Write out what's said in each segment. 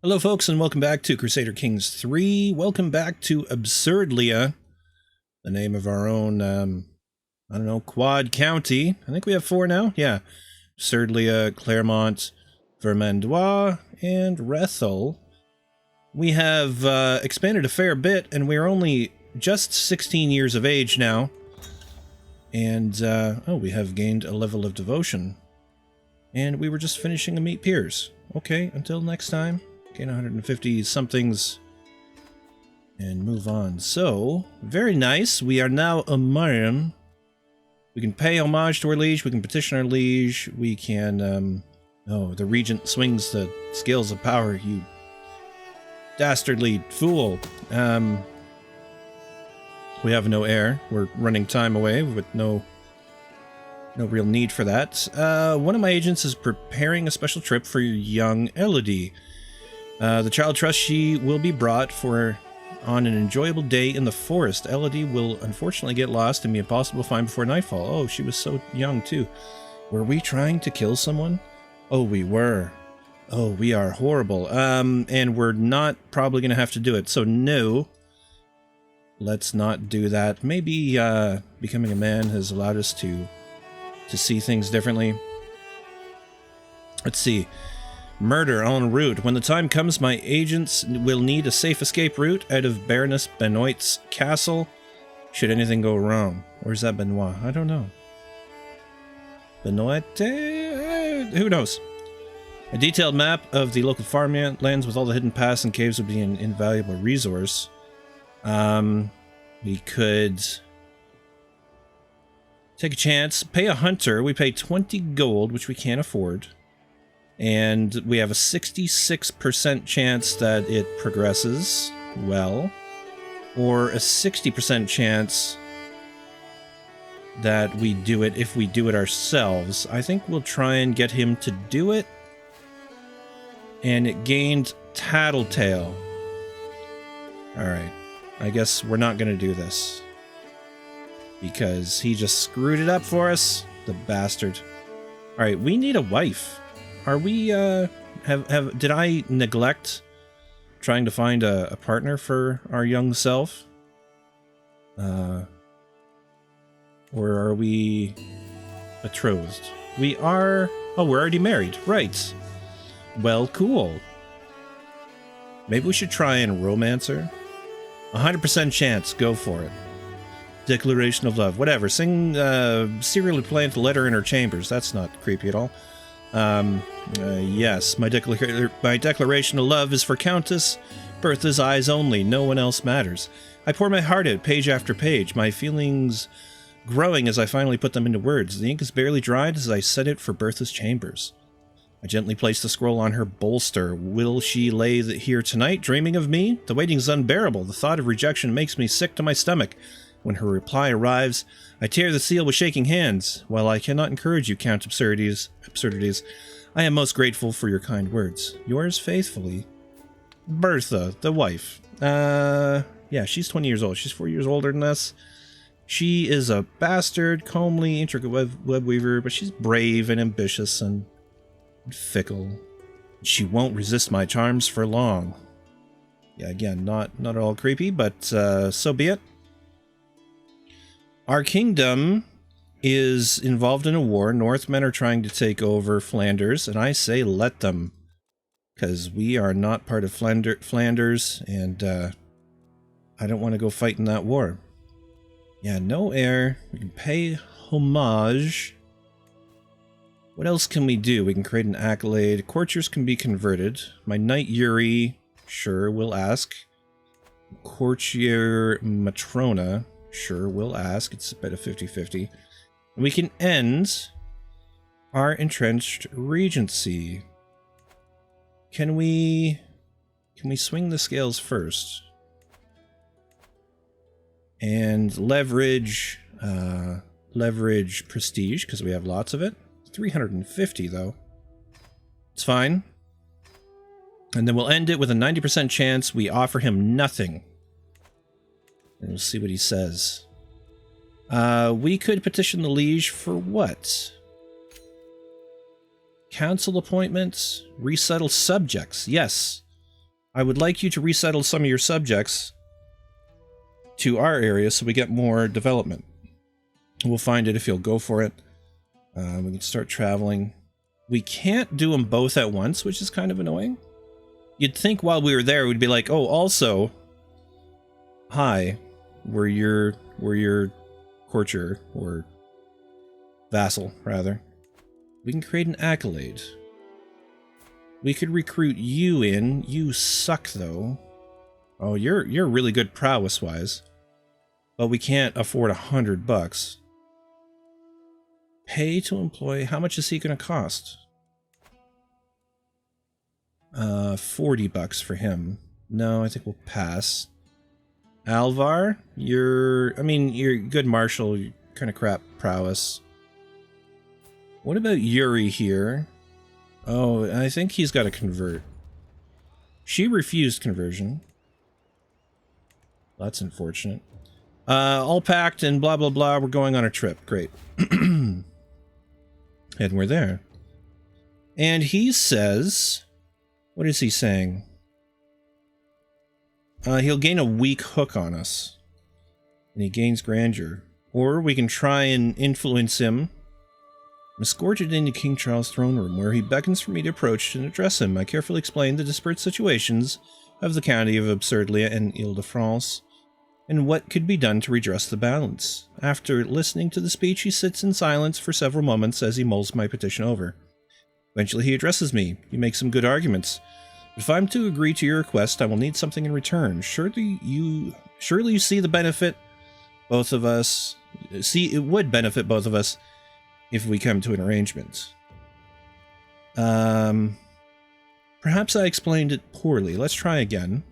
Hello folks, and welcome back to Crusader Kings III. Welcome back to Absurdides, the name of our own, I don't know, quad county. I think we have 4 now? Yeah. Absurdides, 𝗁𝗏𝗃, and Rethel. We have expanded a fair bit, and we're only just 16 years of age now. And, oh, we have gained a level of devotion. And we were just finishing a 𝗕𝗫𝗄𝗃. Okay, until next time. Gain 150 somethings and move on. So, very nice. We are now a 𝗁𝗏𝗃. We can pay homage to our liege. We can petition our liege. We can, oh, the regent swings the scales of power, you dastardly fool. We have no heir. We're running time away with no real need for that. One of my agents is preparing a special trip for young 𝗬𝗏𝗲. The child trusts she will be brought on an enjoyable day in the forest. 𝗬𝗏𝗲 will unfortunately get lost and be impossible to find before nightfall. Oh, she was so young too. Were we trying to kill someone? Oh, we were. Oh, we are horrible. And we're not probably going to have to do it. So no, let's not do that. Maybe becoming a man has allowed us to see things differently. Let's see. Murder en route. When the time comes, my agents will need a safe escape route out of Baroness Benoit's castle, should anything go wrong. Or is that Benoit? I don't know. Benoit? Who knows? A detailed map of the local farmlands with all the hidden paths and caves would be an invaluable resource. We could take a chance. Pay a hunter. We pay 20 gold, which we can't afford. And we have a 66% chance that it progresses well, or a 60% chance that we do it if we do it ourselves. I think we'll try and get him to do it. And it gained tattletale. Alright, I guess we're not going to do this, because he just screwed it up for us, the bastard. Alright, we need a wife. Are we, did I neglect trying to find a partner for our young self? Or are we betrothed? We are, oh, we're already married, right. Well, cool. Maybe we should try and romance her? 100% chance, go for it. Declaration of love, whatever, sing, serially plant a letter in her chambers, that's not creepy at all. Yes, my declaration of love is for Countess Bertha's eyes only. No one else matters. I pour my heart out, page after page, my feelings growing as I finally put them into words. The ink is barely dried as I set it for Bertha's chambers. I gently place the scroll on her bolster. Will she lay here tonight, dreaming of me? The waiting is unbearable. The thought of rejection makes me sick to my stomach. When her reply arrives, I tear the seal with shaking hands. While I cannot encourage you, Count Absurdides, I am most grateful for your kind words. Yours faithfully, Bertha, the wife. Yeah, she's 20 years old. She's 4 years older than us. She is a bastard, comely, intricate web weaver, but she's brave and ambitious and fickle. She won't resist my charms for long. Yeah, again, not at all creepy, but so be it. Our kingdom is involved in a war. Northmen are trying to take over Flanders, and I say let them. Because we are not part of Flanders, and I don't want to go fight in that war. Yeah, no heir. We can pay homage. What else can we do? We can create an accolade. Courtiers can be converted. My knight Uri, sure, we'll ask. Courtier Matrona. Sure, we'll ask. It's about a 50-50. We can end our entrenched regency. Can we swing the scales first? And leverage prestige, because we have lots of it. 350, though. It's fine. And then we'll end it with a 90% chance we offer him nothing. And we'll see what he says. We could petition the liege for what? Council appointments, resettle subjects. Yes. I would like you to resettle some of your subjects to our area so we get more development. We'll find it if you'll go for it. We can start traveling. We can't do them both at once, which is kind of annoying. You'd think while we were there, we'd be like, oh, also, hi, we're your courtier, or vassal, rather. We can create an accolade. We could recruit you in. You suck, though. Oh, you're really good prowess-wise. But we can't afford $100. Pay to employ. How much is he going to cost? $40 for him. No, I think we'll pass. Alvar, you're good marshal, you're kind of crap prowess. What about Yuri here? Oh, I think he's got to convert. She refused conversion. That's unfortunate. All packed and blah, blah, blah. We're going on a trip. Great. And we're there. And he says... What is he saying? He'll gain a weak hook on us. And he gains grandeur. Or we can try and influence him. I'm escorted into King Charles' throne room, where he beckons for me to approach and address him. I carefully explain the disparate situations of the county of Absurdides and Ile-de-France, and what could be done to redress the balance. After listening to the speech, he sits in silence for several moments as he mulls my petition over. Eventually he addresses me. You make some good arguments. If I'm to agree to your request, I will need something in return. Surely you see the benefit both of us... See, it would benefit both of us if we come to an arrangement. Perhaps I explained it poorly. Let's try again.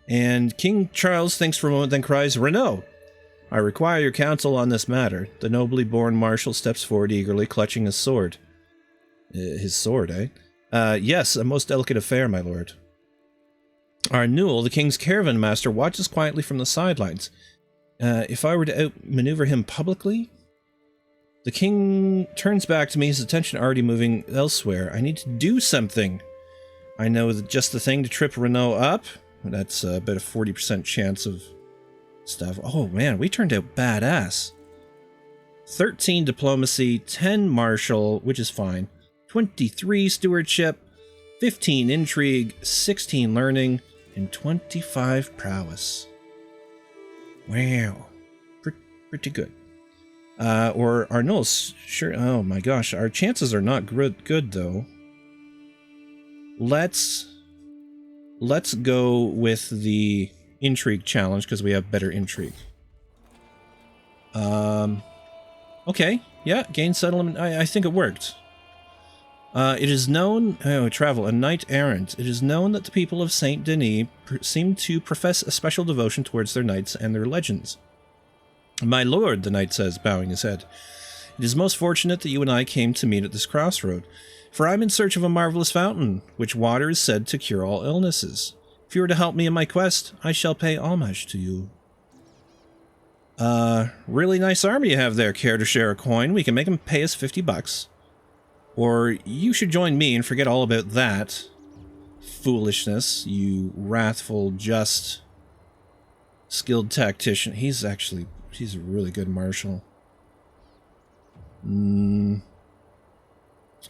And King Charles thinks for a moment, then cries, Renaud! I require your counsel on this matter. The nobly born marshal steps forward eagerly, clutching his sword. His sword, eh? Yes, a most delicate affair, my lord. Our Newell, the king's caravan master, watches quietly from the sidelines. If I were to outmaneuver him publicly? The king turns back to me, his attention already moving elsewhere. I need to do something. I know just the thing to trip Renaud up. That's about a 40% chance of stuff. Oh man, we turned out badass. 13 diplomacy, 10 martial, which is fine. 23 stewardship, 15 intrigue, 16 learning, and 25 prowess. Wow. Pretty good. Or Arnold's, sure, oh my gosh, our chances are not good though. Let's go with the intrigue challenge, because we have better intrigue. Okay, yeah, gain settlement, I think it worked. It is known... Oh, travel. A knight-errant. It is known that the people of Saint Denis seem to profess a special devotion towards their knights and their legends. My lord, the knight says, bowing his head, it is most fortunate that you and I came to meet at this crossroad, for I'm in search of a marvelous fountain, which water is said to cure all illnesses. If you were to help me in my quest, I shall pay homage to you. Really nice army you have there. Care to share a coin? We can make him pay us $50. Or you should join me and forget all about that foolishness, you wrathful, just, skilled tactician. He's a really good marshal.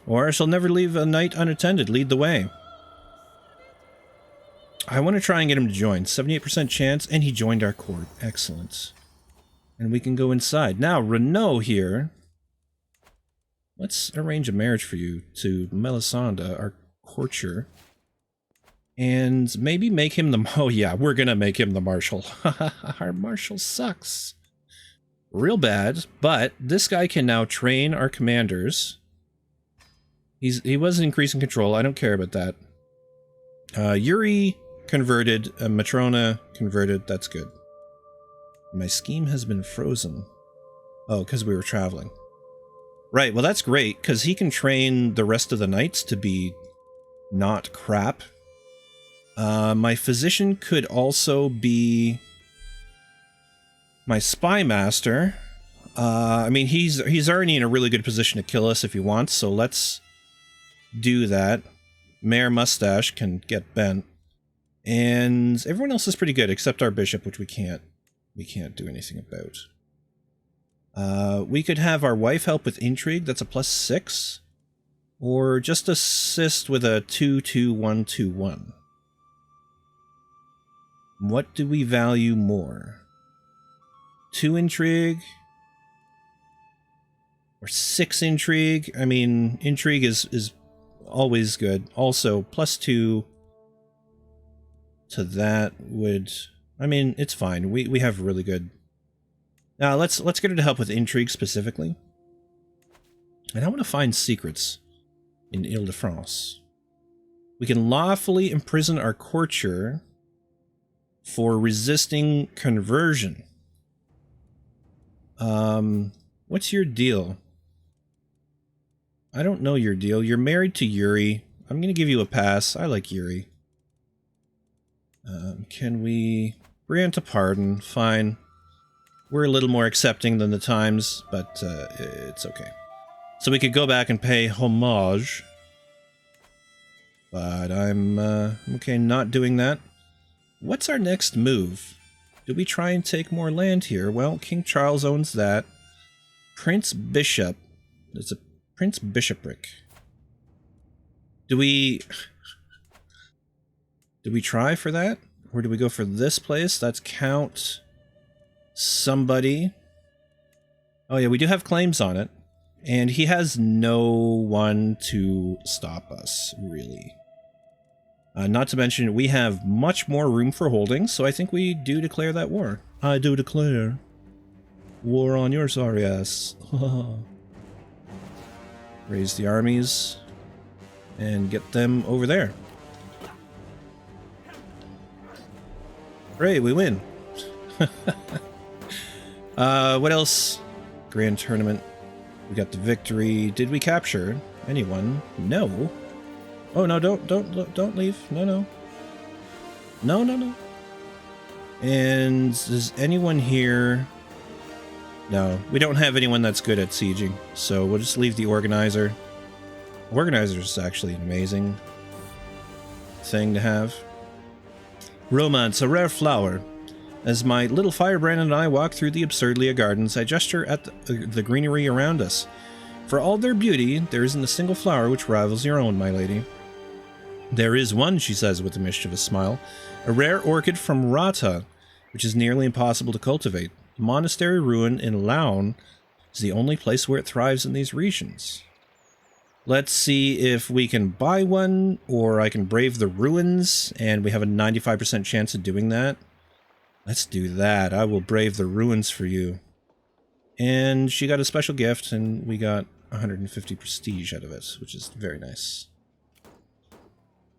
Or I shall never leave a knight unattended. Lead the way. I want to try and get him to join. 78% chance, and he joined our court. Excellent. And we can go inside. Now, Renaud here... Let's arrange a marriage for you to Melisande, our courtier. And maybe make him the... Oh yeah, we're gonna make him the marshal. Our marshal sucks. Real bad, but this guy can now train our commanders. He was increasing control, I don't care about that. Yuri converted, Matrona converted, that's good. My scheme has been frozen. Oh, because we were traveling. Right, well that's great, because he can train the rest of the knights to be not crap. My physician could also be my spy master. I mean, he's already in a really good position to kill us if he wants, so let's do that. Mayor Mustache can get bent. And everyone else is pretty good, except our bishop, which we can't do anything about. We could have our wife help with intrigue, that's a +6. Or just assist with a 2-2-1-2-1. What do we value more? 2 intrigue? Or 6 intrigue? I mean, intrigue is always good. Also, +2 to that would... I mean, it's fine. We have really good... Now, let's get her to help with intrigue specifically. And I want to find secrets in Ile-de-France. We can lawfully imprison our courtier for resisting conversion. What's your deal? I don't know your deal. You're married to Uri. I'm going to give you a pass. I like Uri. Can we grant a pardon? Fine. We're a little more accepting than the times, but it's okay. So we could go back and pay homage. But I'm okay not doing that. What's our next move? Do we try and take more land here? Well, King Charles owns that. Prince Bishop. There's a Prince Bishopric. Do we try for that? Or do we go for this place? That's Count somebody. Oh yeah, we do have claims on it. And he has no one to stop us, really. Not to mention, we have much more room for holding, so I think we do declare that war. I do declare war on your sorry ass. Raise the armies and get them over there. Great, we win. What else? Grand tournament. We got the victory. Did we capture anyone? No. Oh no! Don't leave. No. And is anyone here? No, we don't have anyone that's good at sieging, so we'll just leave the organizer. Organizer is actually an amazing thing to have. Romance, a rare flower. As my little firebrand and I walk through the Absurdides gardens, I gesture at the greenery around us. For all their beauty, there isn't a single flower which rivals your own, my lady. There is one, she says with a mischievous smile, a rare orchid from 𝗏𝗏, which is nearly impossible to cultivate. The monastery ruin in Laon is the only place where it thrives in these regions. Let's see if we can buy one, or I can brave the ruins, and we have a 95% chance of doing that. Let's do that. I will brave the ruins for you. And she got a special gift, and we got 150 prestige out of it, which is very nice.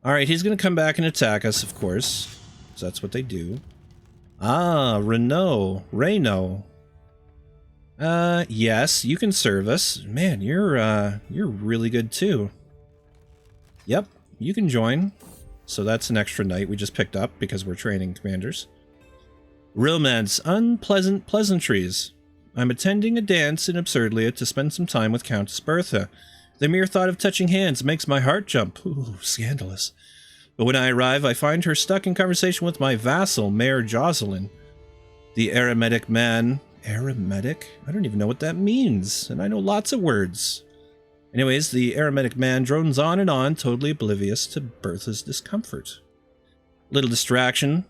Alright, he's going to come back and attack us, of course. So that's what they do. Ah, Reynaud. Yes, you can serve us. Man, you're really good too. Yep, you can join. So that's an extra knight we just picked up because we're training commanders. Romance, unpleasant pleasantries. I'm attending a dance in Absurdides to spend some time with Countess Bertha. The mere thought of touching hands makes my heart jump. Ooh, scandalous. But when I arrive, I find her stuck in conversation with my vassal, Mayor Jocelyn. The arithmetic man... Arithmetic? I don't even know what that means, and I know lots of words. Anyways, the arithmetic man drones on and on, totally oblivious to Bertha's discomfort. Little distraction.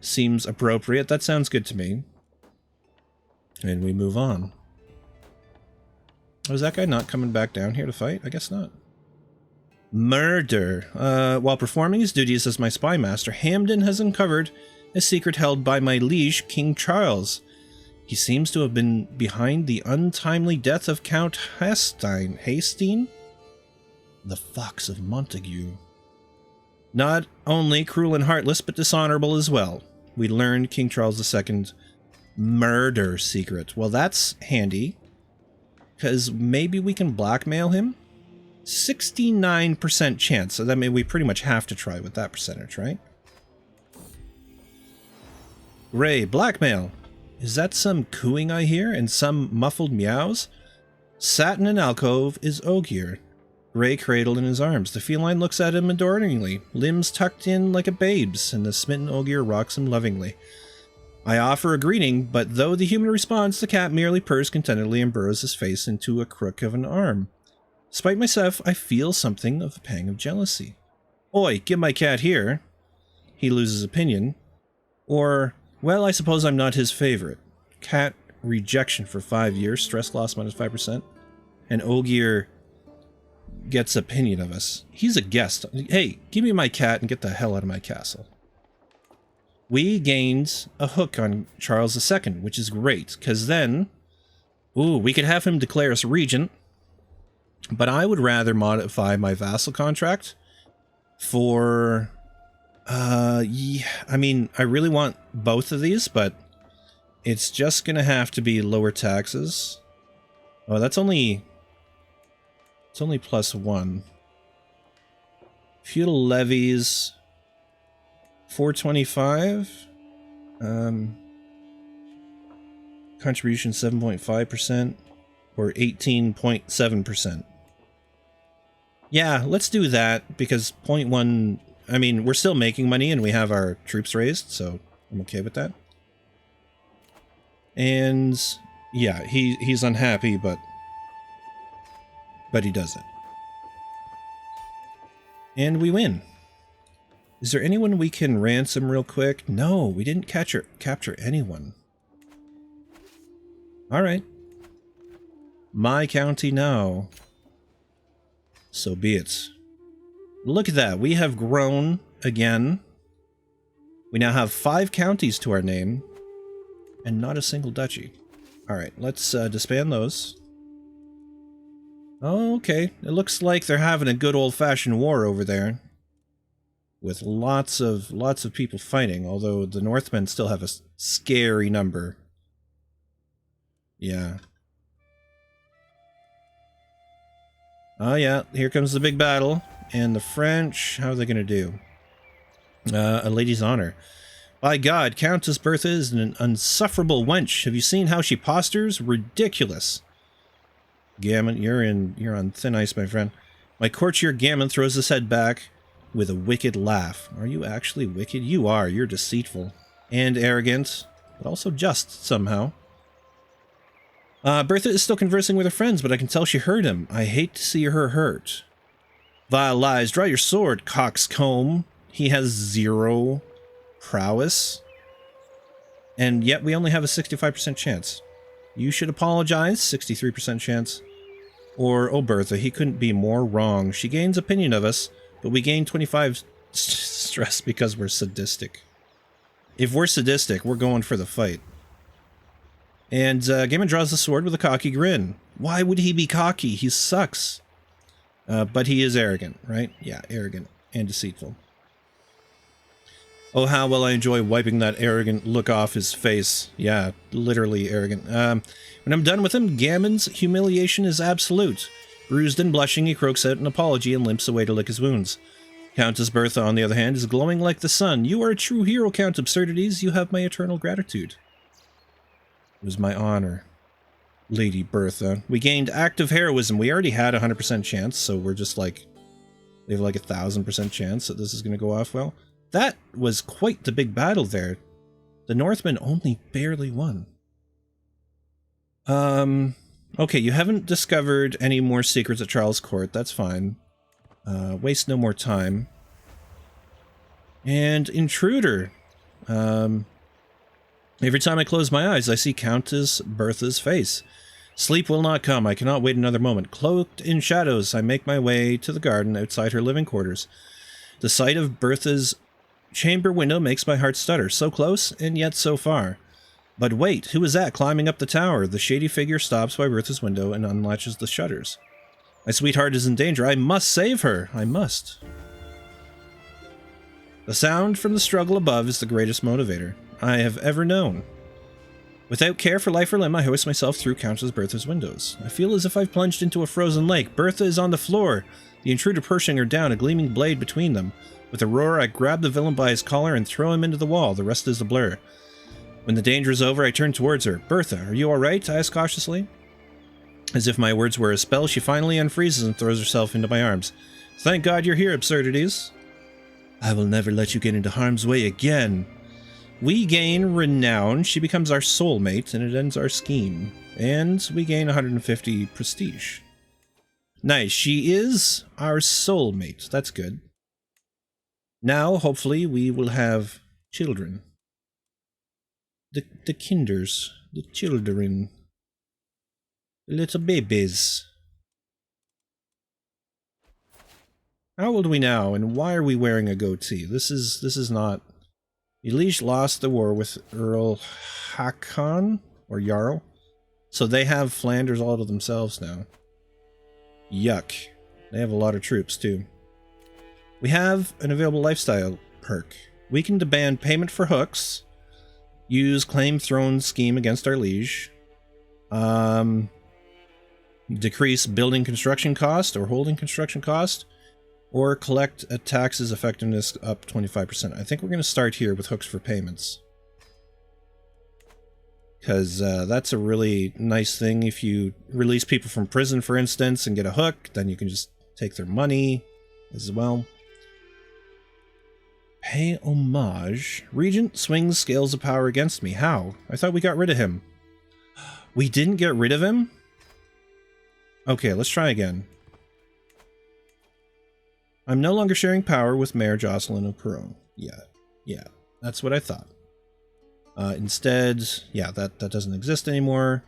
Seems appropriate. That sounds good to me. And we move on. Oh, is that guy not coming back down here to fight? I guess not. Murder. While performing his duties as my spy master, Hamden has uncovered a secret held by my liege, King Charles. He seems to have been behind the untimely death of Count Hastine, the Fox of Montague. Not only cruel and heartless, but dishonorable as well. We learned King Charles II murder secret. Well, that's handy, because maybe we can blackmail him. 69% chance, so that means we pretty much have to try with that percentage, right? Ray, blackmail. Is that some cooing I hear and some muffled meows? Satin and alcove is Ogier. Gray cradled in his arms. The feline looks at him adoringly, limbs tucked in like a babe's, and the smitten ogier rocks him lovingly. I offer a greeting, but though the human responds, the cat merely purrs contentedly and burrows his face into a crook of an arm. Despite myself, I feel something of a pang of jealousy. Oi, give my cat here. He loses opinion. Or, well, I suppose I'm not his favorite. Cat rejection for 5 years, stress loss minus 5%. And Ogier gets opinion of us. He's a guest. Hey, give me my cat and get the hell out of my castle. We gained a hook on Charles II, which is great, because then, ooh, we could have him declare us regent, but I would rather modify my vassal contract for, yeah, I mean, I really want both of these, but it's just going to have to be lower taxes. Oh, that's only, it's only +1. Feudal levies, 425. Contribution 7.5% or 18.7%. Yeah, let's do that because 0.1, I mean, we're still making money and we have our troops raised, so I'm okay with that. And yeah, he's unhappy, but he does it. And we win. Is there anyone we can ransom real quick? No, we didn't capture anyone. Alright. My county now. So be it. Look at that, we have grown again. We now have 5 counties to our name. And not a single duchy. Alright, let's disband those. Okay, it looks like they're having a good old-fashioned war over there. With lots of people fighting, although the Northmen still have a scary number. Yeah. Oh yeah, here comes the big battle. And the French, how are they going to do? A lady's honor. By God, Countess Bertha is an unsufferable wench. Have you seen how she postures? Ridiculous. Gammon, you're on thin ice, my friend. My courtier Gammon throws his head back with a wicked laugh. Are you actually wicked? You are. You're deceitful. And arrogant, but also just, somehow. Bertha is still conversing with her friends, but I can tell she heard him. I hate to see her hurt. Vile lies. Draw your sword, coxcomb. He has 0 prowess. And yet we only have a 65% chance. You should apologize, 63% chance. Or, oh Bertha, he couldn't be more wrong. She gains opinion of us, but we gain 25 stress because we're sadistic. If we're sadistic, we're going for the fight. And Gammon draws the sword with a cocky grin. Why would he be cocky? He sucks. But he is arrogant, right? Yeah, arrogant and deceitful. Oh, how will I enjoy wiping that arrogant look off his face. Yeah, literally arrogant. When I'm done with him, Gammon's humiliation is absolute. Bruised and blushing, he croaks out an apology and limps away to lick his wounds. Countess Bertha, on the other hand, is glowing like the sun. You are a true hero, Count Absurdides. You have my eternal gratitude. It was my honor, Lady Bertha. We gained active heroism. We already had a 100% chance, so we're just like... We have like a 1000% chance that this is going to go off well. That was quite the big battle there. The Northmen only barely won. Okay, you haven't discovered any more secrets at Charles' court. That's fine. Waste no more time. And intruder. Every time I close my eyes, I see Countess Bertha's face. Sleep will not come. I cannot wait another moment. Cloaked in shadows, I make my way to the garden outside her living quarters. The sight of Bertha's chamber window makes my heart stutter. So close, and yet so far. But wait, who is that climbing up the tower? The shady figure stops by Bertha's window and unlatches the shutters. My sweetheart is in danger. I must save her. I must. The sound from the struggle above is the greatest motivator I have ever known. Without care for life or limb, I hoist myself through Countess Bertha's windows. I feel as if I've plunged into a frozen lake. Bertha is on the floor, the intruder pushing her down, a gleaming blade between them. With a roar, I grab the villain by his collar and throw him into the wall. The rest is a blur. When the danger is over, I turn towards her. Bertha, are you all right? I ask cautiously. As if my words were a spell, she finally unfreezes and throws herself into my arms. Thank God you're here, Absurdides. I will never let you get into harm's way again. We gain renown, she becomes our soulmate, and it ends our scheme. And we gain 150 prestige. Nice, she is our soulmate. That's good. Now, hopefully, we will have children. The kinders, the children. The little babies. How old are we now, and why are we wearing a goatee? This is not... Liege lost the war with Earl Hakon, or Jarl, so they have Flanders all to themselves now. Yuck. They have a lot of troops, too. We have an available lifestyle perk. We can demand payment for hooks, use claim throne scheme against our liege, decrease building construction cost or holding construction cost, or collect a taxes effectiveness up 25%. I think we're going to start here with hooks for payments. Because that's a really nice thing. If you release people from prison, for instance, and get a hook, then you can just take their money as well. Pay homage. Regent swings scales of power against me. How? I thought we got rid of him. We didn't get rid of him? Okay, let's try again. I'm no longer sharing power with Mayor Jocelyn of Perron. Yeah, that's what I thought. Instead, yeah, that doesn't exist anymore.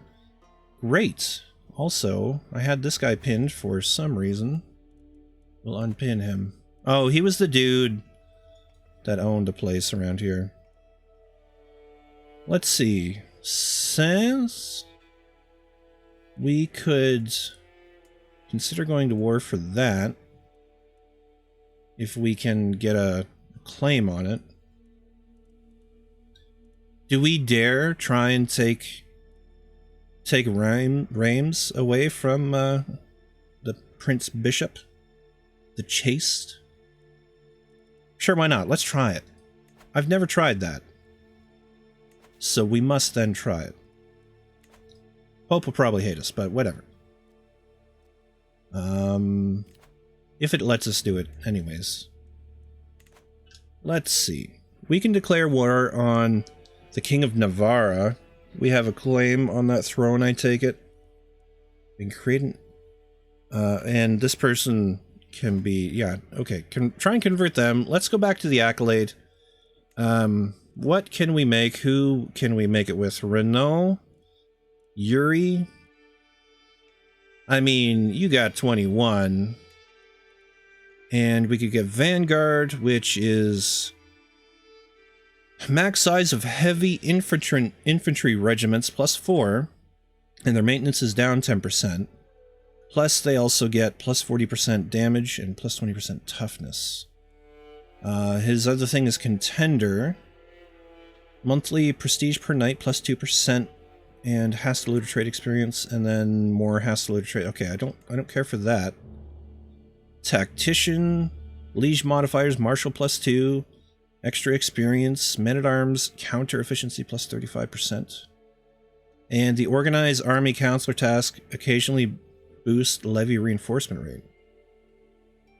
Great. Also, I had this guy pinned for some reason. We'll unpin him. Oh, he was the dude that owned a place around here. Let's see. Since we could consider going to war for that, if we can get a claim on it. Do we dare try and take Reims away from the Prince Bishop? The Chaste? Sure, why not? Let's try it. I've never tried that. So we must then try it. Pope will probably hate us, but whatever. If it lets us do it anyways. Let's see. We can declare war on the King of Navarra. We have a claim on that throne, I take it. We can create an... and this person can be... Yeah, okay. Try and convert them. Let's go back to the accolade. What can we make? Who can we make it with? Renault? Yuri? I mean, you got 21. And we could get Vanguard, which is max size of heavy infantry regiments plus 4, and their maintenance is down 10%. Plus, they also get plus 40% damage and plus 20% toughness. His other thing is Contender. Monthly prestige per night plus 2%, and has to loot a trade experience, and then more has to loot a trade. Okay, I don't care for that. Tactician, Liege modifiers, martial plus 2, extra experience, men-at-arms, counter efficiency plus 35%. And the organized army counselor task occasionally boosts levy reinforcement rate.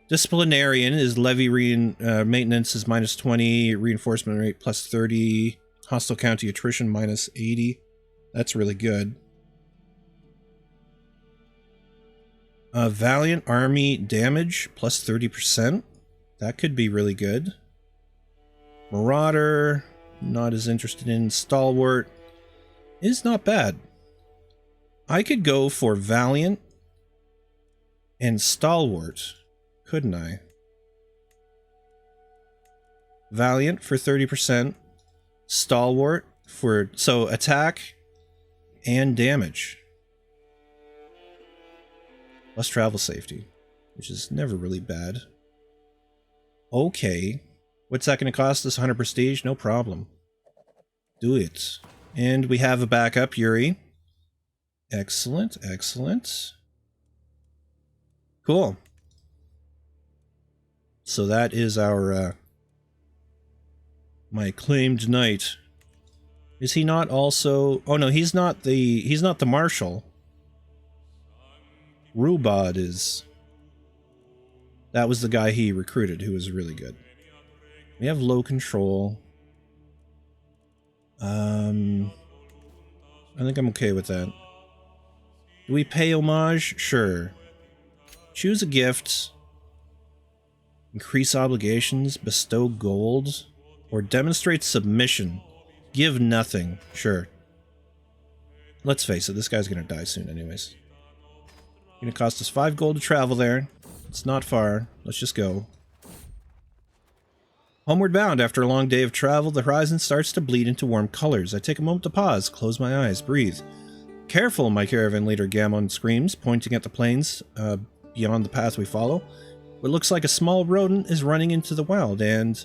Disciplinarian is levy maintenance is minus 20, reinforcement rate plus 30, hostile county attrition minus 80. That's really good. Valiant army damage plus 30%. That could be really good. Marauder, not as interested in. Stalwart is not bad. I could go for Valiant and Stalwart, couldn't I? Valiant for 30%. Stalwart for... So attack and damage. Plus travel safety, which is never really bad. Okay. What's that going to cost us? 100 prestige? No problem. Do it. And we have a backup, Yuri. Excellent, excellent. Cool. So that is our, my acclaimed knight. Is he not also... Oh no, he's not the marshal. 𝗬𝗏𝗏 is... That was the guy he recruited, who was really good. We have low control. I think I'm okay with that. Do we pay homage? Sure. Choose a gift. Increase obligations. Bestow gold. Or demonstrate submission. Give nothing. Sure. Let's face it, this guy's gonna die soon anyways. Gonna cost us 5 gold to travel there. It's not far. Let's just go. Homeward bound, after a long day of travel, the horizon starts to bleed into warm colors. I take a moment to pause, close my eyes, breathe. Careful, my caravan leader Gammon screams, pointing at the plains beyond the path we follow. What looks like a small rodent is running into the wild, and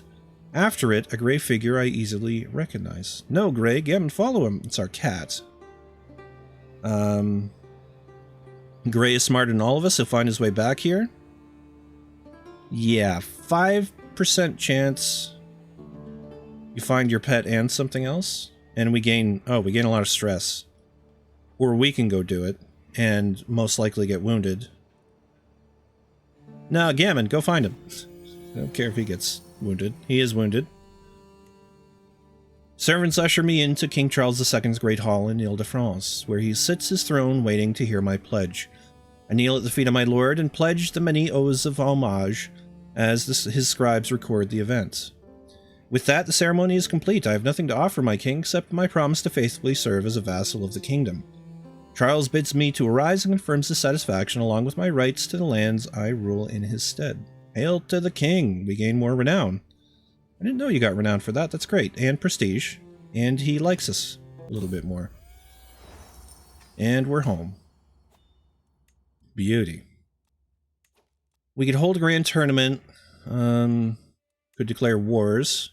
after it, a grey figure I easily recognize. No, Grey, Gammon, follow him. It's our cat. Grey is smarter than all of us. He'll find his way back here. Yeah, 5% chance you find your pet and something else, and we gain a lot of stress. Or we can go do it and most likely get wounded. No, Gammon, go find him. I don't care if he gets wounded. He is wounded. Servants usher me into King Charles II's Great Hall in Ile-de-France, where he sits his throne waiting to hear my pledge. I kneel at the feet of my lord and pledge the many oaths of homage as his scribes record the event. With that, the ceremony is complete. I have nothing to offer my king except my promise to faithfully serve as a vassal of the kingdom. Charles bids me to arise and confirms his satisfaction along with my rights to the lands I rule in his stead. Hail to the king! We gain more renown. I didn't know you got renown for that. That's great. And prestige. And he likes us a little bit more. And we're home. Beauty. We could hold a grand tournament. Could declare wars.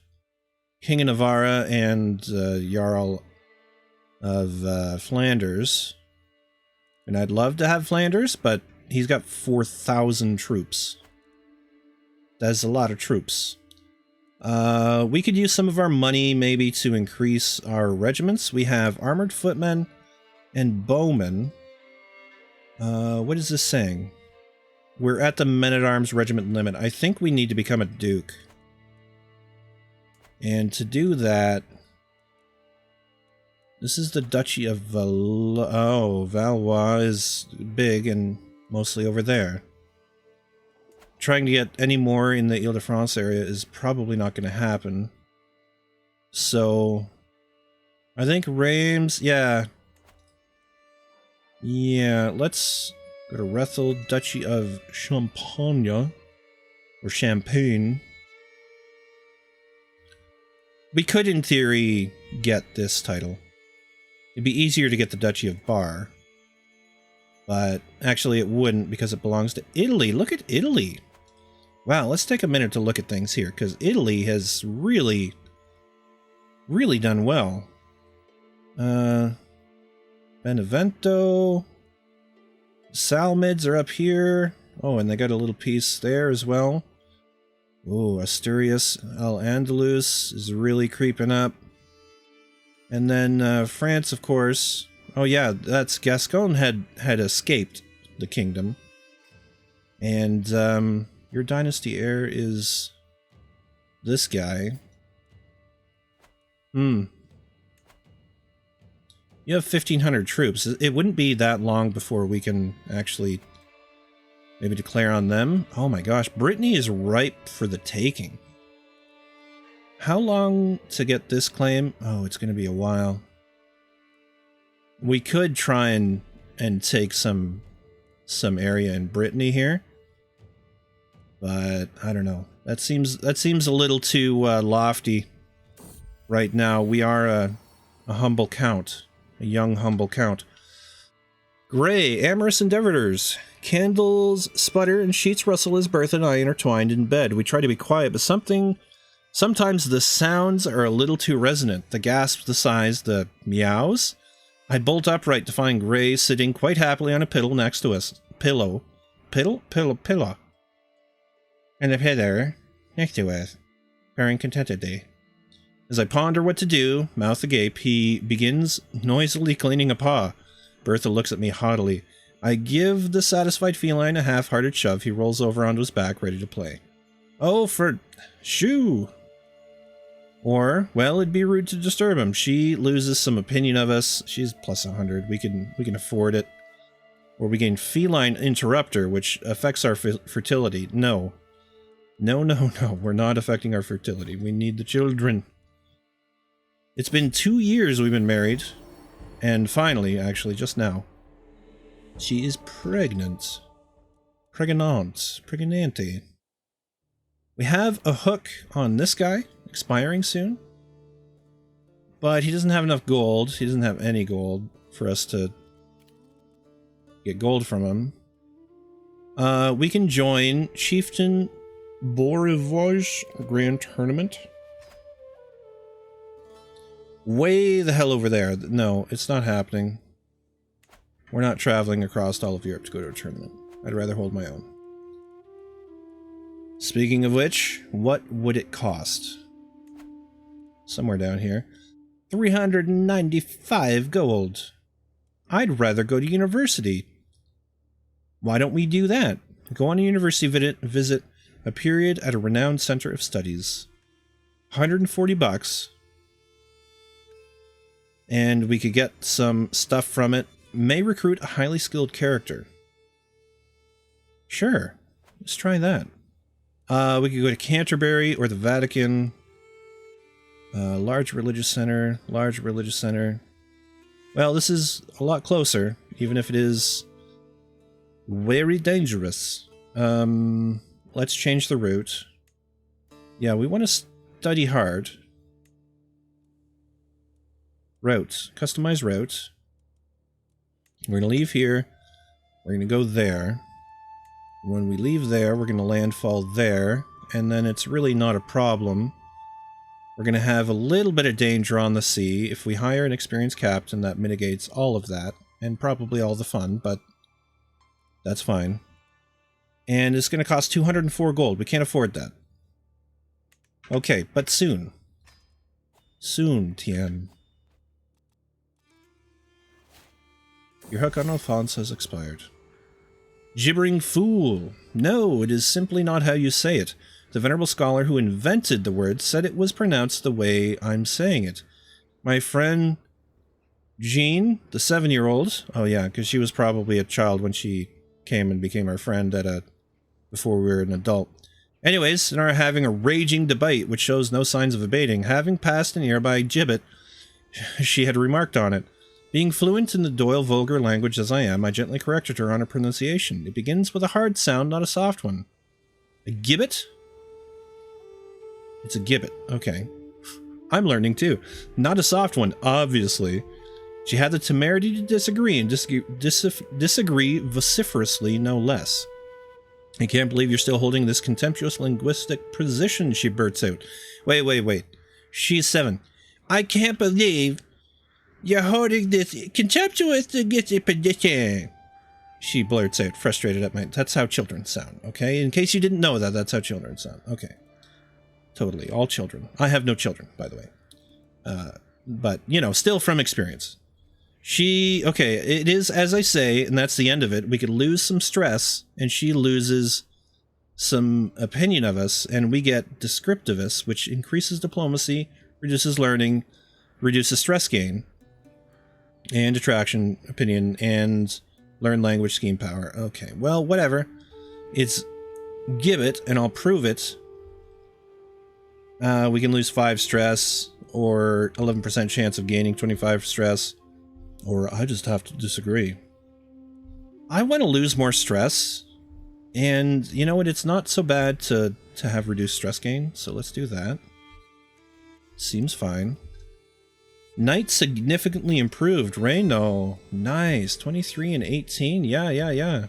King of Navarre and Jarl of Flanders. And I'd love to have Flanders, but he's got 4,000 troops. That's a lot of troops. We could use some of our money maybe to increase our regiments. We have armored footmen and bowmen. What is this saying? We're at the men-at-arms regiment limit. I think we need to become a duke. And to do that, this is the Duchy of Valois is big and mostly over there. Trying to get any more in the Ile-de-France area is probably not going to happen. So, I think Reims, yeah. Yeah, let's go to Rethel, Duchy of Champagne, or Champagne. We could, in theory, get this title. It'd be easier to get the Duchy of Bar. But actually it wouldn't because it belongs to Italy. Look at Italy. Wow, let's take a minute to look at things here, because Italy has really done well. Benevento. Salmids are up here. Oh, and they got a little piece there as well. Oh, Asturias, Al-Andalus is really creeping up. And then France, of course. Oh yeah, that's Gascon had escaped the kingdom. And your dynasty heir is this guy. You have 1,500 troops. It wouldn't be that long before we can actually maybe declare on them. Oh my gosh, Brittany is ripe for the taking. How long to get this claim? Oh, it's going to be a while. We could try and take some area in Brittany here, but I don't know. That seems a little too lofty. Right now, we are a humble count, a young humble count. Gray, amorous endeavors. Candles sputter and sheets rustle as Bertha and I intertwined in bed. We try to be quiet, but sometimes the sounds are a little too resonant. The gasps, the sighs, the meows. I bolt upright to find Gray sitting quite happily on a pillow next to us. Pillow. And a pillar next to us, purring contentedly. As I ponder what to do, mouth agape, he begins noisily cleaning a paw. Bertha looks at me haughtily. I give the satisfied feline a half-hearted shove. He rolls over onto his back, ready to play. Oh, for shoo! Or, well, it'd be rude to disturb him. She loses some opinion of us. She's plus 100. We can afford it. Or we gain feline interrupter, which affects our fertility. No. No, no, no. We're not affecting our fertility. We need the children. It's been 2 years we've been married. And finally, actually, just now, she is pregnant. Pregnante. We have a hook on this guy, expiring soon. But he doesn't have enough gold. He doesn't have any gold for us to get gold from him. We can join Chieftain 𝗏𝗏𝗏𝗏's Grand Tournament. Way the hell over there. No, it's not happening. We're not traveling across all of Europe to go to a tournament. I'd rather hold my own. Speaking of which, what would it cost? Somewhere down here. 395 gold. I'd rather go to university. Why don't we do that? Go on a university visit a period at a renowned center of studies. 140 bucks. And we could get some stuff from it. May recruit a highly skilled character. Sure. Let's try that. We could go to Canterbury or the Vatican. Large religious center. Large religious center. Well, this is a lot closer, even if it is very dangerous. Let's change the route. Yeah, we want to study hard. Route. Customize route. We're going to leave here. We're going to go there. When we leave there, we're going to landfall there. And then it's really not a problem. We're going to have a little bit of danger on the sea. If we hire an experienced captain, that mitigates all of that. And probably all the fun, but that's fine. And it's going to cost 204 gold. We can't afford that. Okay, but soon. Soon, Tien. Your hook on Alphonse has expired. Gibbering fool! No, it is simply not how you say it. The venerable scholar who invented the word said it was pronounced the way I'm saying it. My friend Jean, the 7-year-old... Oh yeah, because she was probably a child when she came and became our friend before we were an adult. Anyways, and are having a raging debate which shows no signs of abating. Having passed an ear by gibbet, she had remarked on it. Being fluent in the Doyle vulgar language as I am, I gently corrected her on her pronunciation. It begins with a hard sound, not a soft one. A gibbet? It's a gibbet. Okay. I'm learning too. Not a soft one, obviously. She had the temerity to disagree, and disagree vociferously, no less. I can't believe you're still holding this contemptuous linguistic position, she blurts out. Wait. She's 7. I can't believe you're holding this contemptuous linguistic position. She blurts out, frustrated at my... That's how children sound, okay? In case you didn't know that, that's how children sound. Okay. Totally. All children. I have no children, by the way. But, you know, still from experience. Okay, it is as I say, and that's the end of it. We could lose some stress, and she loses some opinion of us, and we get descriptivus, which increases diplomacy, reduces learning, reduces stress gain, and attraction, opinion, and learn language, scheme power. Okay, well, whatever. It's gibbet, and I'll prove it. We can lose 5 stress, or 11% chance of gaining 25 stress. Or I just have to disagree. I want to lose more stress. And you know what? It's not so bad to have reduced stress gain. So let's do that. Seems fine. Knight significantly improved. Reyno. Nice. 23 and 18. Yeah.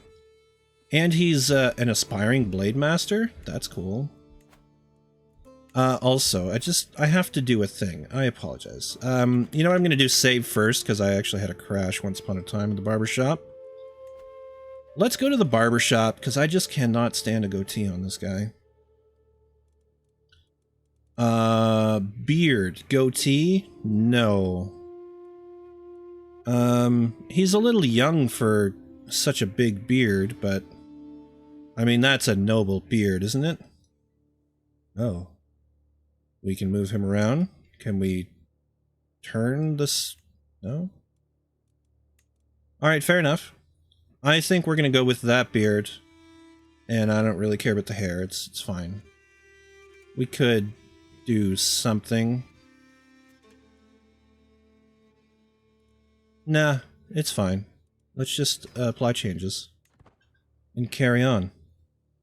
And he's an aspiring blade master. That's cool. Also, I have to do a thing. I apologize. You know what I'm going to do? Save first, because I actually had a crash once upon a time at the barbershop. Let's go to the barbershop, because I just cannot stand a goatee on this guy. Beard. Goatee? No. He's a little young for such a big beard, but I mean, that's a noble beard, isn't it? Oh. We can move him around. Can we turn this? No? Alright, fair enough. I think we're going to go with that beard. And I don't really care about the hair. It's fine. We could do something. Nah, it's fine. Let's just apply changes. And carry on.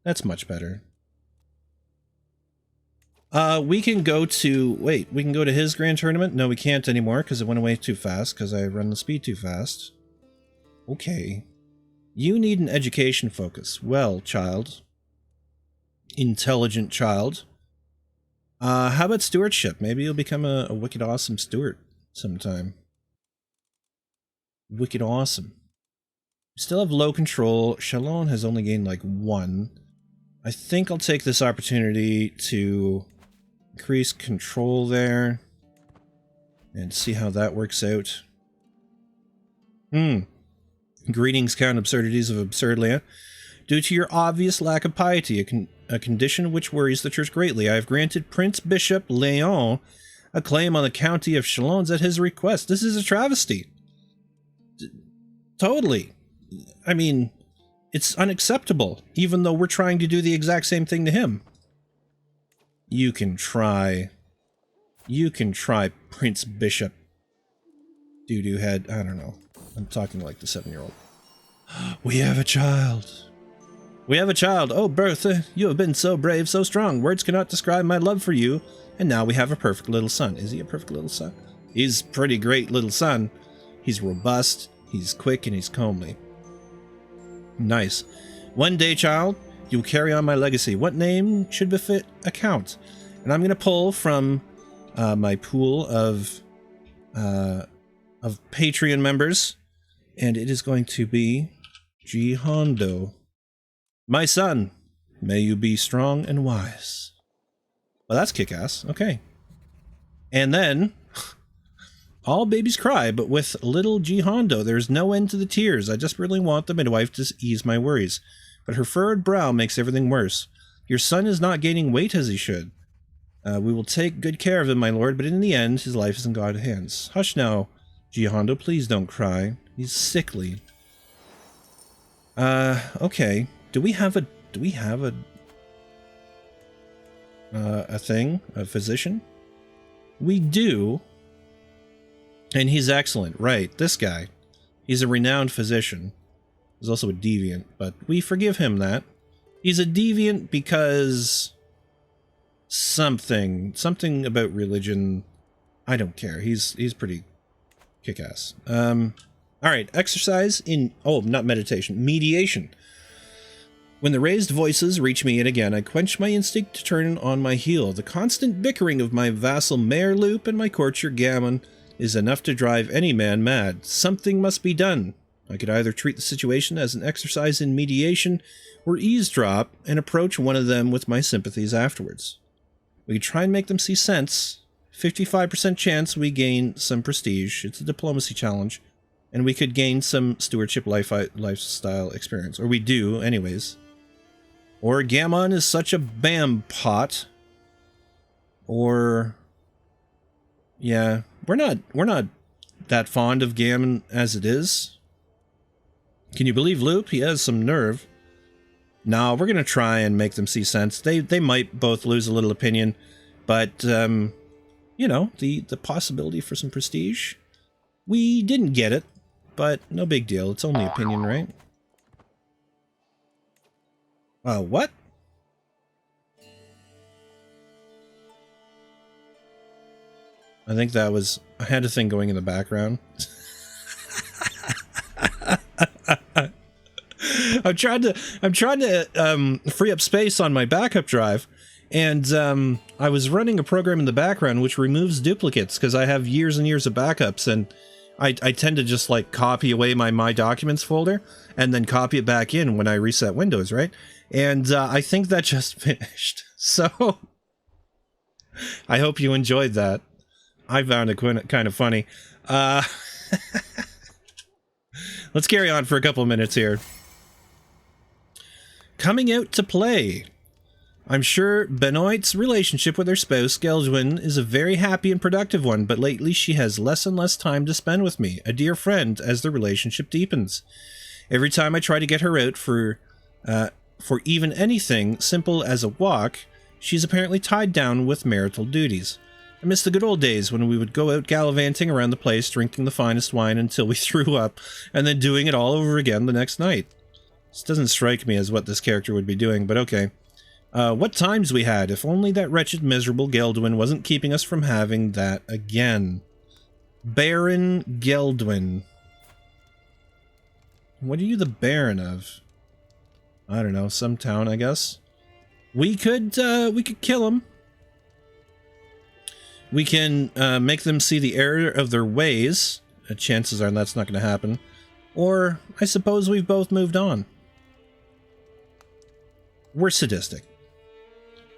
That's much better. We can go to... Wait, we can go to his grand tournament? No, we can't anymore because it went away too fast because I run the speed too fast. Okay. You need an education focus. Well, child. Intelligent child. How about stewardship? Maybe you'll become a wicked awesome steward sometime. Wicked awesome. We still have low control. Chalon has only gained like 1. I think I'll take this opportunity to increase control there and see how that works out. Greetings, Count Absurdities of Absurdlia. Due to your obvious lack of piety, a condition which worries the church greatly, I have granted Prince Bishop Léon a claim on the county of Chalons at his request. This is a travesty. Totally. I mean, it's unacceptable, even though we're trying to do the exact same thing to him. You can try. You can try, Prince Bishop. Doo-doo head. I don't know. I'm talking like the 7-year-old. We have a child. We have a child. Oh, Bertha, you have been so brave, so strong. Words cannot describe my love for you. And now we have a perfect little son. Is he a perfect little son? He's a pretty great little son. He's robust, he's quick, and he's comely. Nice. One day, child, you will carry on my legacy. What name should befit a count? And I'm going to pull from my pool of Patreon members, and it is going to be 𝗬𝗨𝗪. My son, may you be strong and wise. Well, that's kick-ass. Okay. And then, all babies cry, but with little 𝗬𝗨𝗪, there's no end to the tears. I just really want the midwife to ease my worries. But her furrowed brow makes everything worse. Your son is not gaining weight as he should. We will take good care of him, my lord, but in the end, his life is in God's hands. Hush now, 𝗬𝗨𝗪, please don't cry. He's sickly. Okay. Do we have a thing? A physician? We do. And he's excellent. Right, this guy. He's a renowned physician. He's also a deviant, but we forgive him that. He's a deviant because something about religion. I don't care. He's pretty kick-ass. Alright, exercise in... Oh, not meditation. Mediation. When the raised voices reach me yet again, I quench my instinct to turn on my heel. The constant bickering of my vassal Mayor Loop and my courtier Gammon is enough to drive any man mad. Something must be done. I could either treat the situation as an exercise in mediation, or eavesdrop and approach one of them with my sympathies afterwards. We could try and make them see sense. 55% chance we gain some prestige. It's a diplomacy challenge. And we could gain some stewardship lifestyle experience. Or we do, anyways. Or Gammon is such a 𝗵𝗶𝗹. Or... yeah, we're not that fond of Gammon as it is. Can you believe Loop? He has some nerve. No, we're gonna try and make them see sense. They might both lose a little opinion, but you know, the possibility for some prestige. We didn't get it, but no big deal. It's only opinion, right? What? I think that was... I had a thing going in the background. I'm trying to free up space on my backup drive, and I was running a program in the background which removes duplicates because I have years and years of backups, and I tend to just like copy away my documents folder and then copy it back in when I reset Windows, right? And I think that just finished. So I hope you enjoyed that. I found it kind of funny. Let's carry on for a couple of minutes here. Coming out to play. I'm sure Benoit's relationship with her spouse, 𝗏𝗏𝗲, is a very happy and productive one, but lately she has less and less time to spend with me, a dear friend, as the relationship deepens. Every time I try to get her out for even anything simple as a walk, she's apparently tied down with marital duties. I miss the good old days when we would go out gallivanting around the place, drinking the finest wine until we threw up, and then doing it all over again the next night. This doesn't strike me as what this character would be doing, but okay. What times we had, if only that wretched, miserable 𝗏𝗏𝗲 wasn't keeping us from having that again. Baron 𝗏𝗏𝗲. What are you the Baron of? I don't know, some town, I guess. We could kill him. We can make them see the error of their ways. Chances are that's not going to happen. Or, I suppose we've both moved on. We're sadistic.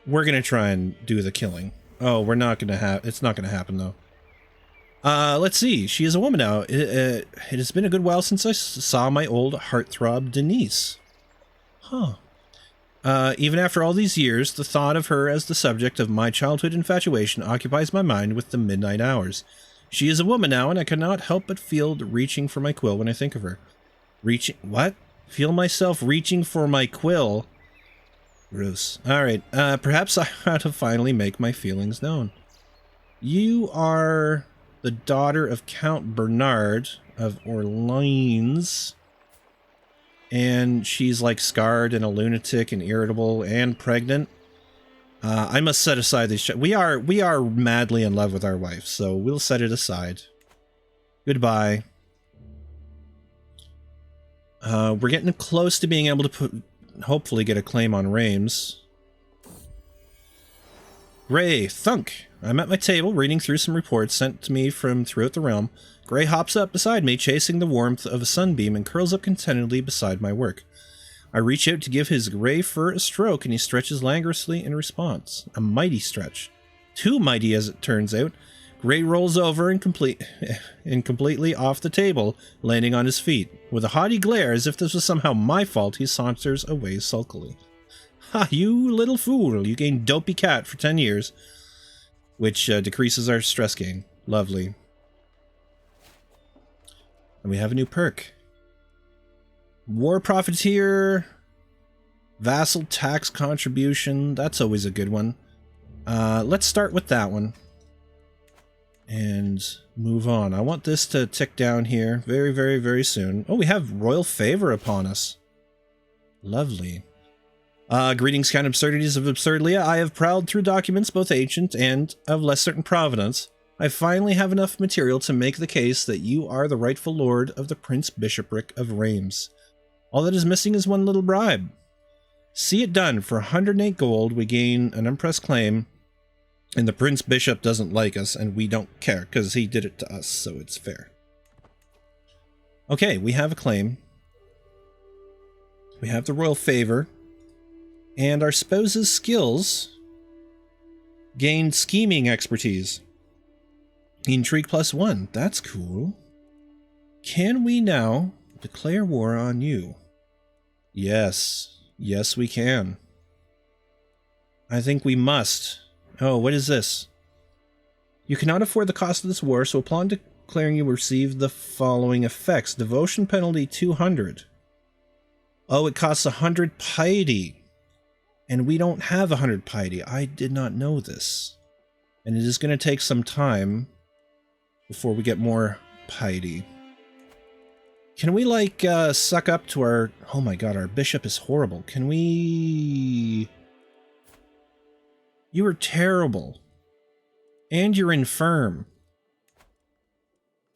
We're going to try and do the killing. Oh, we're not going to have... It's not going to happen, though. Let's see. She is a woman now. It has been a good while since I saw my old heartthrob, Denise. Huh. Even after all these years, the thought of her as the subject of my childhood infatuation occupies my mind with the midnight hours. She is a woman now, and I cannot help but feel the reaching for my quill when I think of her. Reaching... What? Feel myself reaching for my quill... Gross. Alright, perhaps I ought to finally make my feelings known. You are the daughter of Count Bernard of Orleans, and she's like scarred and a lunatic and irritable and pregnant. I must set aside these... We are madly in love with our wife, so we'll set it aside. Goodbye. We're getting close to being able to hopefully get a claim on Reims. Gray, thunk! I'm at my table reading through some reports sent to me from throughout the realm. Gray hops up beside me, chasing the warmth of a sunbeam, and curls up contentedly beside my work. I reach out to give his gray fur a stroke, and he stretches languorously in response. A mighty stretch. Too mighty, as it turns out. Gray rolls over and completely off the table, landing on his feet. With a haughty glare, as if this was somehow my fault, he saunters away sulkily. Ha, you little fool! You gained dopey cat for 10 years. Which decreases our stress gain. Lovely. And we have a new perk. War Profiteer. Vassal Tax Contribution. That's always a good one. Let's start with that one. And move on. I want this to tick down here very, very, very soon. Oh, we have royal favor upon us. Lovely. Greetings, Count Absurdides of Absurdides. I have prowled through documents both ancient and of less certain provenance. I finally have enough material to make the case that you are the rightful lord of the Prince Bishopric of Reims. All that is missing is one little bribe. See it done. For 108 gold, we gain an unpressed claim. And the Prince Bishop doesn't like us, and we don't care, because he did it to us, so it's fair. Okay, we have a claim. We have the royal favor. And our spouse's skills gain scheming expertise. Intrigue +1. That's cool. Can we now declare war on you? Yes. Yes, we can. I think we must. Oh, what is this? You cannot afford the cost of this war, so upon declaring you will receive the following effects. Devotion penalty 200. Oh, it costs 100 piety. And we don't have 100 piety. I did not know this. And it is going to take some time before we get more piety. Can we, like, suck up to our... Oh my god, our bishop is horrible. Can we... You are terrible. And you're infirm.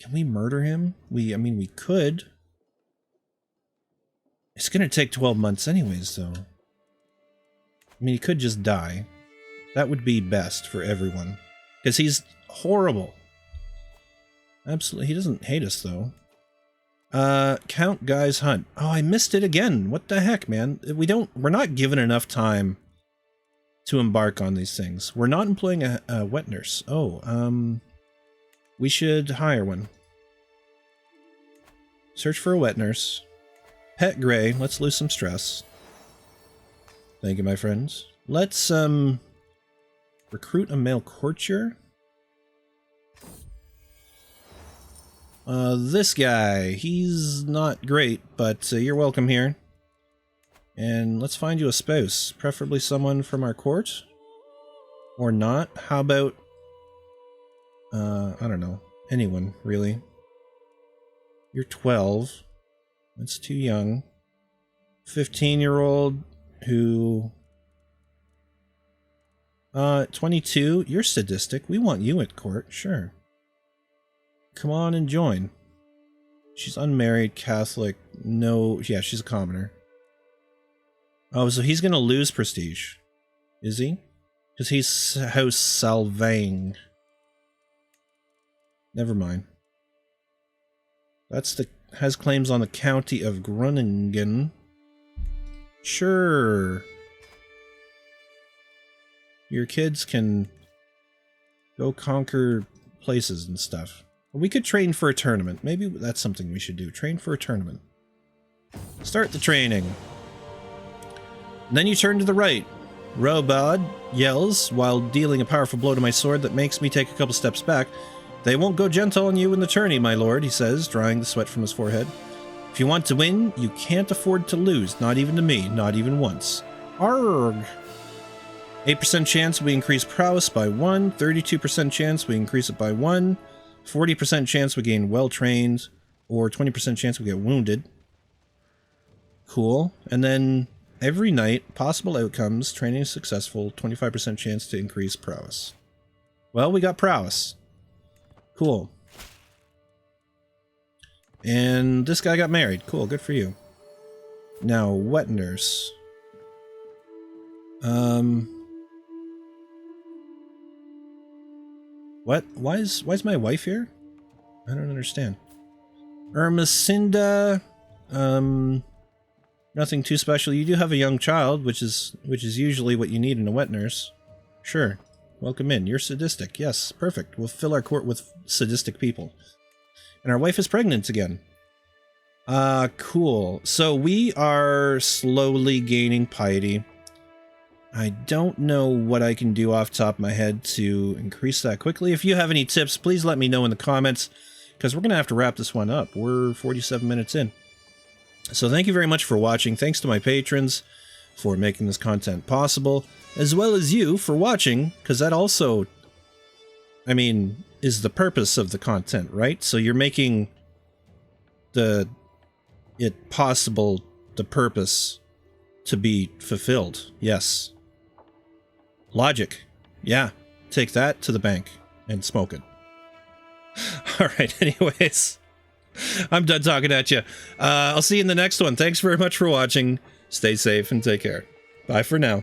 Can we murder him? I mean, we could. It's going to take 12 months anyways, though. I mean, he could just die. That would be best for everyone. Because he's horrible. Absolutely. He doesn't hate us, though. Count Guy's Hunt. Oh, I missed it again. What the heck, man? We're not given enough time to embark on these things. We're not employing a wet nurse. Oh, we should hire one. Search for a wet nurse. Pet Gray. Let's lose some stress. Thank you, my friends. Let's, recruit a male courtier. This guy. He's not great, but you're welcome here. And let's find you a spouse. Preferably someone from our court. Or not. How about, I don't know. Anyone, really. You're 12. That's too young. 15-year-old who... 22. You're sadistic. We want you at court. Sure. Come on and join. She's unmarried, Catholic. No... Yeah, she's a commoner. Oh, so he's gonna lose prestige. Is he? Because he's House Salvang. Never mind. That's the... has claims on the county of Groningen. Sure. Your kids can go conquer places and stuff. We could train for a tournament. Maybe that's something we should do. Train for a tournament. Start the training. And then you turn to the right. 𝗏𝗲𝗏 yells while dealing a powerful blow to my sword that makes me take a couple steps back. They won't go gentle on you in the tourney, my lord, he says, drying the sweat from his forehead. If you want to win, you can't afford to lose, not even to me, not even once. Arg! 8% chance we increase prowess by 1, 32% chance we increase it by 1, 40% chance we gain well-trained, or 20% chance we get wounded. Cool. And then every night, possible outcomes, training is successful, 25% chance to increase prowess. Well, we got prowess. Cool. And this guy got married. Cool, good for you. Now, wet nurse. What? Why is my wife here? I don't understand. Ermesinda. Nothing too special. You do have a young child, which is usually what you need in a wet nurse. Sure. Welcome in. You're sadistic. Yes, perfect. We'll fill our court with sadistic people. And our wife is pregnant again. Cool. So we are slowly gaining piety. I don't know what I can do off the top of my head to increase that quickly. If you have any tips, please let me know in the comments, because we're going to have to wrap this one up. We're 47 minutes in. So thank you very much for watching. Thanks to my patrons for making this content possible, as well as you for watching, because that also, I mean, is the purpose of the content, right? So you're making it possible, the purpose to be fulfilled. Yes. Logic. Yeah. Take that to the bank and smoke it. Alright, anyways. I'm done talking at you. I'll see you in the next one. Thanks very much for watching. Stay safe and take care. Bye for now.